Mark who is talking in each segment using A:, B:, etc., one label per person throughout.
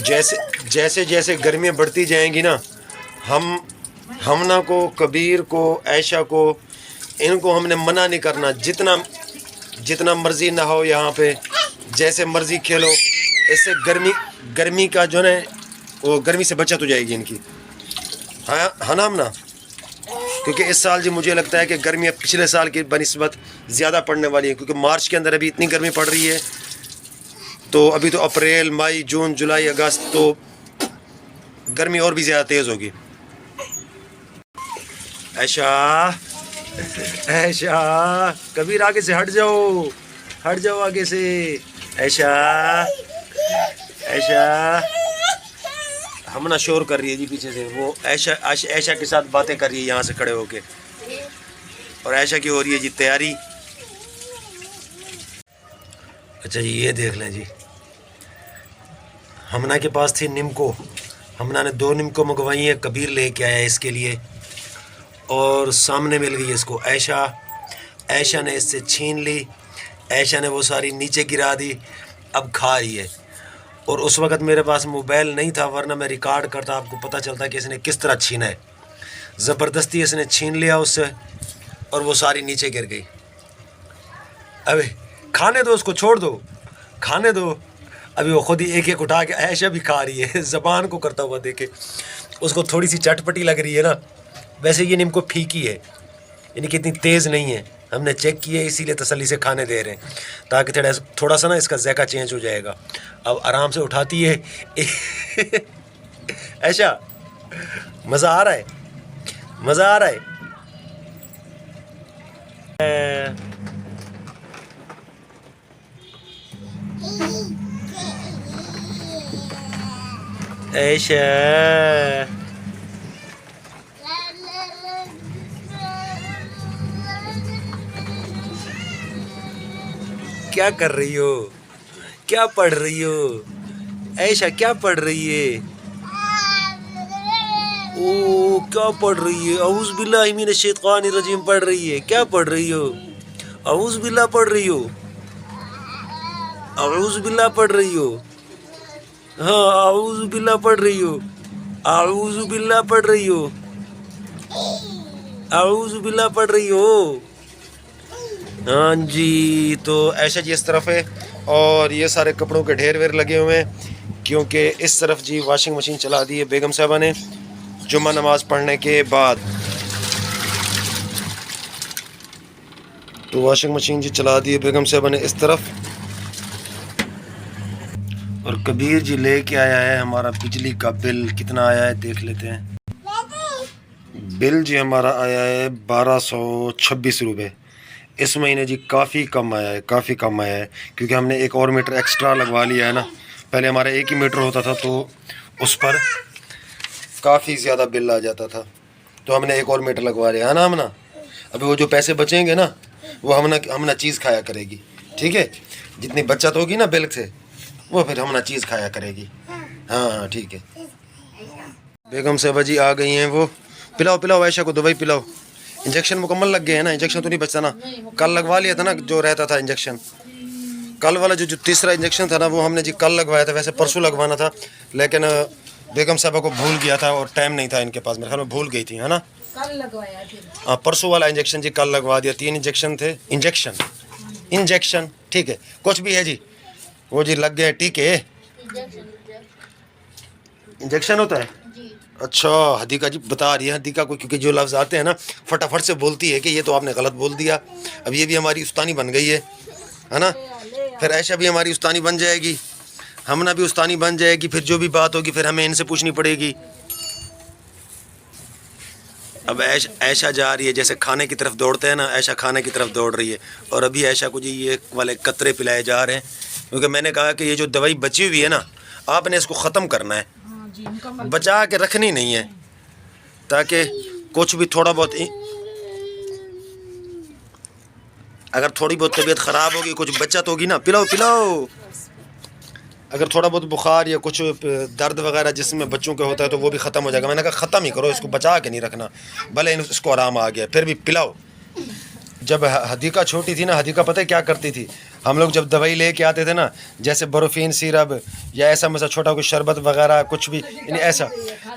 A: جیسے جیسے گرمیاں بڑھتی جائیں گی نا، ہمنا کو، کبیر کو، عائشہ کو، ان کو ہم نے منع نہیں کرنا، جتنا مرضی نہ ہو یہاں پہ، جیسے مرضی کھیلو، اس سے گرمی کا جو ہے وہ گرمی سے بچت ہو جائے گی ان کی، ہاں نا ہم نا، کیونکہ اس سال جی مجھے لگتا ہے کہ گرمیاں پچھلے سال کی بنسبت زیادہ پڑنے والی ہیں، کیونکہ مارچ کے اندر ابھی اتنی گرمی پڑ رہی ہے، تو ابھی تو اپریل، مئی، جون، جولائی، اگست، تو گرمی اور بھی زیادہ تیز ہوگی۔ عائشہ کبیر آگے سے ہٹ جاؤ آگے سے، عائشہ ہم نا شور کر رہی ہے جی پیچھے سے، وہ عائشہ کے ساتھ باتیں کر رہی ہے یہاں سے کھڑے ہو کے، اور عائشہ کی ہو رہی ہے جی تیاری۔ اچھا جی یہ دیکھ لیں جی، ہمنا کے پاس تھی نمکو، ہمنا نے 2 نمکو منگوائی ہیں، کبیر لے کے آیا اس کے لیے، اور سامنے مل گئی اس کو عائشہ نے اس سے چھین لی، عائشہ نے وہ ساری نیچے گرا دی، اب کھا رہی ہے، اور اس وقت میرے پاس موبائل نہیں تھا، ورنہ میں ریکارڈ کرتا، آپ کو پتہ چلتا کہ اس نے کس طرح چھینا ہے، زبردستی اس نے چھین لیا اس سے، اور وہ ساری نیچے گر گئی۔ ابھی کھانے دو، اس کو چھوڑ دو، کھانے دو، ابھی وہ خود ہی ایک ایک اٹھا کے عائشہ بھی کھا رہی ہے، زبان کو کرتا ہوا دیکھے، اس کو تھوڑی سی چٹپٹی لگ رہی ہے نا، ویسے یہ نیم کو پھیکی ہے، یعنی کہ اتنی تیز نہیں ہے، ہم نے چیک کیا ہے، اسی لیے تسلی سے کھانے دے رہے ہیں، تاکہ تھوڑا سا نا اس کا ذائقہ چینج ہو جائے گا۔ اب آرام سے اٹھاتی ہے عائشہ، مزہ آ رہا ہے عائشہ، کیا کر رہی ہو؟ کیا پڑھ رہی ہو عائشہ؟ کیا پڑھ رہی ہے؟ او کیا پڑھ رہی ہے؟ اعوذ باللہ من الشیطان الرجیم پڑھ رہی ہے، کیا پڑھ رہی ہو؟ اعوذ باللہ پڑھ رہی ہو؟ اعوذ باللہ پڑھ رہی ہو؟ ہاں اعوذ باللہ پڑھ رہی ہو؟ اعوذ باللہ پڑھ رہی ہو؟ اعوذ باللہ پڑھ رہی ہو؟ ہاں جی، تو عائشہ جی اس طرف ہے، اور یہ سارے کپڑوں کے ڈھیر ویر لگے ہوئے ہیں، کیونکہ اس طرف جی واشنگ مشین چلا دی ہے بیگم صاحبہ نے جمعہ نماز پڑھنے کے بعد، تو واشنگ مشین جی چلا دی ہے بیگم صاحبہ نے اس طرف، اور کبیر جی لے کے آیا ہے ہمارا بجلی کا بل، کتنا آیا ہے دیکھ لیتے ہیں۔ بل جی ہمارا آیا ہے 1226 روپے، اس مہینے جی کافی کم آیا ہے، کیونکہ ہم نے ایک اور میٹر ایکسٹرا لگوا لیا ہے نا، پہلے ہمارا ایک ہی میٹر ہوتا تھا تو اس پر کافی زیادہ بل آ جاتا تھا، تو ہم نے ایک اور میٹر لگوا لیا ہے نا ہمنا۔ ابھی وہ جو پیسے بچیں گے نا وہ ہمنا چیز کھایا کرے گی، ٹھیک ہے، جتنی بچت ہوگی نا بل سے وہ پھر ہمنا چیز کھایا کرے گی، ہاں ٹھیک ہے۔ بیگم صاحبہ جی آ گئی ہیں، وہ پلاؤ عائشہ کو دوائی پلاؤ، انجیکشن مکمل لگ گئے ہیں نا، انجیکشن تو نہیں بچتا نا، کل لگوا لیا تھا نا جو رہتا تھا انجیکشن، کل والا جو تیسرا انجیکشن تھا نا وہ ہم نے جی کل لگوایا تھا، ویسے پرسوں لگوانا تھا، لیکن بیگم صاحبہ کو بھول گیا تھا اور ٹائم نہیں تھا ان کے پاس، میرے خیال میں بھول گئی تھی، ہے نا،
B: کل لگوایا تھا،
A: ہاں پرسوں والا انجیکشن جی کل لگوا دیا، 3 انجیکشن تھے، انجیکشن ٹھیک ہے، کچھ بھی ہے جی، وہ جی لگ گئے ٹیکے، انجیکشن ہوتا ہے، اچھا حدیقہ جی بتا رہی ہے، حدیقہ کو کیونکہ جو لفظ آتے ہیں نا فٹافٹ سے بولتی ہے کہ یہ تو آپ نے غلط بول دیا، اب یہ بھی ہماری استانی بن گئی ہے نا، پھر عائشہ بھی ہماری استانی بن جائے گی، ہمنا بھی استانی بن جائے گی، پھر جو بھی بات ہوگی پھر ہمیں ان سے پوچھنی پڑے گی۔ اب عائشہ جا رہی ہے، جیسے کھانے کی طرف دوڑتے ہیں نا، عائشہ کھانے کی طرف دوڑ رہی ہے، اور ابھی عائشہ کو جی یہ والے قطرے پلائے جا رہے ہیں، کیونکہ میں نے کہا کہ یہ جو دوائی بچی ہوئی ہے نا آپ نے اس کو ختم کرنا ہے، بچا کے رکھنی نہیں ہے، تاکہ کچھ بھی تھوڑا بہت اگر تھوڑی بہت طبیعت خراب ہوگی، کچھ بچت ہوگی نا، پلاؤ، اگر تھوڑا بہت بخار یا کچھ درد وغیرہ جسم میں بچوں کے ہوتا ہے تو وہ بھی ختم ہو جائے گا، میں نے کہا ختم ہی کرو، اس کو بچا کے نہیں رکھنا، بھلے اس کو آرام آ گیا پھر بھی پلاؤ۔ جب حدیقہ چھوٹی تھی نا، حدیقہ پتہ ہے کیا کرتی تھی، ہم لوگ جب دوائی لے کے آتے تھے نا, جیسے بروفین سیرپ یا ایسا مثلا چھوٹا کوئی شربت وغیرہ کچھ بھی یعنی ایسا,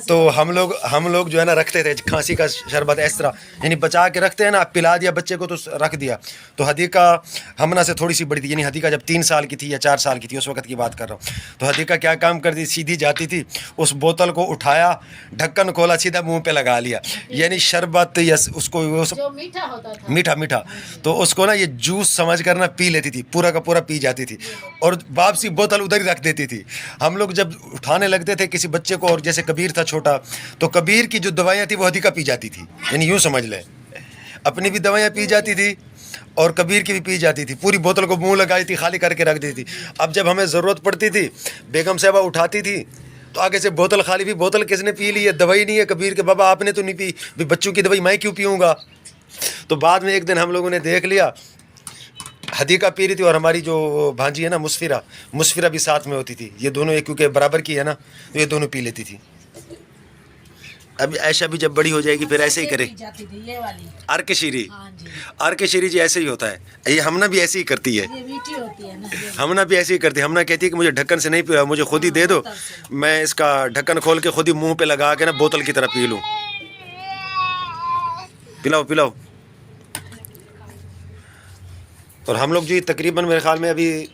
A: تو ہم لوگ جو ہے نا رکھتے تھے کھانسی کا شربت اس طرح یعنی بچا کے رکھتے ہیں نا. پلا دیا بچے کو تو رکھ دیا. تو حدیقہ ہمنا سے تھوڑی سی بڑی تھی, یعنی حدیقہ جب 3 سال کی تھی یا 4 سال کی تھی اس وقت کی بات کر رہا ہوں. تو حدیقہ کیا کام کرتی, سیدھی جاتی تھی, اس بوتل کو اٹھایا, ڈھکن کھولا, سیدھا منہ پہ لگا لیا, یعنی شربت یا اس کو
B: جو میٹھا ہوتا تھا,
A: میٹھا تو اس کو نا یہ جوس سمجھ کر نا پی لیتی تھی, پورا کا پورا پی جاتی تھی اور واپسی بوتل ادھر ہی رکھ دیتی تھی. ہم لوگ جب اٹھانے لگتے تھے کسی بچے کو, اور جیسے کبیر تھا چھوٹا, تو کبیر کی جو دوائیاں تھی وہ حدیقہ پی جاتی تھی, یعنی یوں سمجھ لیں اپنی بھی دوائیاں پی جاتی تھی اور کبیر کی بھی پی جاتی تھی. پوری بوتل کو منہ لگائی تھی, خالی کر کے رکھ دیتی تھی. اب جب ہمیں ضرورت پڑتی تھی, بیگم صاحبہ اٹھاتی تھی تو آگے سے بوتل خالی بھی, بوتل کس نے پی لی ہے, دوائی نہیں ہے کبیر کے بابا آپ نے تو نہیں پی, بھی بچوں کی دوائی میں کیوں پیوں گا. تو بعد میں ایک دن ہم لوگوں نے دیکھ لیا حدیقہ پی رہی تھی اور ہماری جو بھانجی ہے نا مسفرہ بھی ساتھ میں ہوتی تھی. یہ دونوں ایک کیونکہ برابر کی ہے نا, تو یہ دونوں پی لیتی تھی. اب عائشہ بھی جب بڑی ہو جائے گی پھر ایسے ہی کرے. آر کے شیری جی ایسے ہی ہوتا ہے, یہ ہمنا بھی ایسے ہی کرتی ہے, ہمنا بھی ایسے ہی کرتی ہے. ہمنا کہتی ہے کہ مجھے ڈھکن سے نہیں پیا, مجھے خود ہی دے دو, میں اس کا ڈھکن کھول کے خود ہی منہ پہ لگا کے نا بوتل کی طرح پی لوں. پلاؤ. اور ہم لوگ جو تقریباً میرے خیال میں ابھی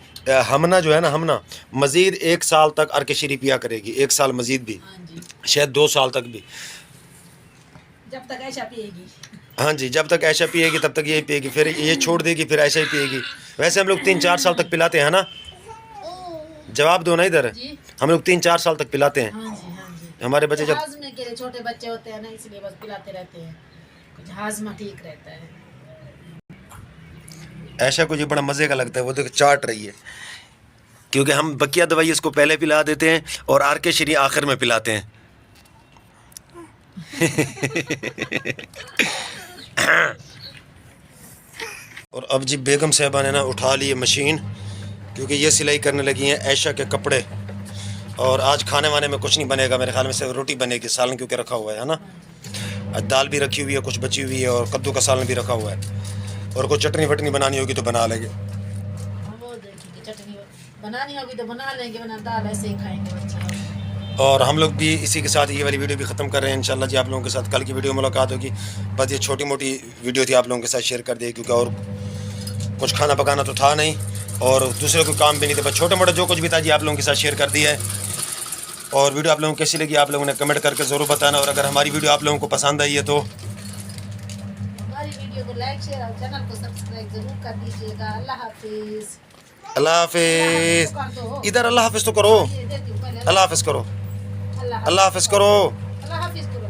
A: ہمنا جو ہے نا, ہمنا مزید 1 سال تک ارک شیری پیا کرے گی, 1 سال مزید بھی, شاید 2 سال تک بھی,
B: جب تک عائشہ پیے گی.
A: ہاں جی, جب تک عائشہ پیے گی تب تک یہی پیے گی, پھر یہ چھوڑ دے گی, پھر عائشہ ہی پیے گی. ویسے ہم لوگ 3-4 سال تک پلاتے ہیں نا, جواب دو نا ادھر, ہم لوگ 3-4 سال تک پلاتے ہیں. ہمارے بچے جب
B: ہاضمے کے لیے چھوٹے بچے ہوتے ہیں نا, اس لیے بس پلاتے رہتے ہیں, کچھ ہاضمہ ٹھیک رہتا ہے.
A: عائشہ کو یہ بڑا مزے کا لگتا ہے, وہ دیکھ چاٹ رہی ہے, کیونکہ ہم بقیہ دوائی اس کو پہلے پلا دیتے ہیں اور آر کے شیری آخر میں پلاتے ہیں. اور اب جی بیگم صاحبہ نے نا اٹھا لی مشین, کیونکہ یہ سلائی کرنے لگی ہیں عائشہ کے کپڑے. اور آج کھانے وانے میں کچھ نہیں بنے گا میرے خیال میں, صرف روٹی بنے گی, سالن کیونکہ رکھا ہوا ہے نا, دال بھی رکھی ہوئی ہے, کچھ بچی ہوئی ہے, اور کدو کا سالن بھی رکھا ہوا ہے, اور کوئی چٹنی وٹنی بنانی ہوگی تو بنا لیں گے.
B: چٹنی بنانی ہوگی تو بنا لیں گے, ورنہ دال ایسے ہی کھائیں گے بچے.
A: اور ہم لوگ بھی اسی کے ساتھ یہ والی ویڈیو بھی ختم کر رہے ہیں انشاءاللہ جی. آپ لوگوں کے ساتھ کل کی ویڈیو ملاقات ہوگی. بس یہ چھوٹی موٹی ویڈیو تھی, آپ لوگوں کے ساتھ شیئر کر دی, کیونکہ اور کچھ کھانا پکانا تو تھا نہیں اور دوسرے کوئی کام بھی نہیں تھا, بس چھوٹا موٹا جو کچھ بھی تھا جی آپ لوگوں کے ساتھ شیئر کر دیا ہے. اور ویڈیو آپ لوگوں کو کیسی لگی آپ لوگوں نے کمنٹ کر کے ضرور بتانا, اور اگر ہماری ویڈیو آپ لوگوں کو پسند آئی ہے تو
B: ہماری ویڈیو کو لائک شیئر اور چینل کو سبسکرائب ضرور کر دیجیے گا. اللہ حافظ.
A: اللہ حافظ. ادھر اللہ حافظ تو کرو, اللہ حافظ کرو, اللہ حافظ کرو,
B: اللہ حافظ کرو.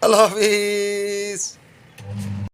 A: اللہ حافظ.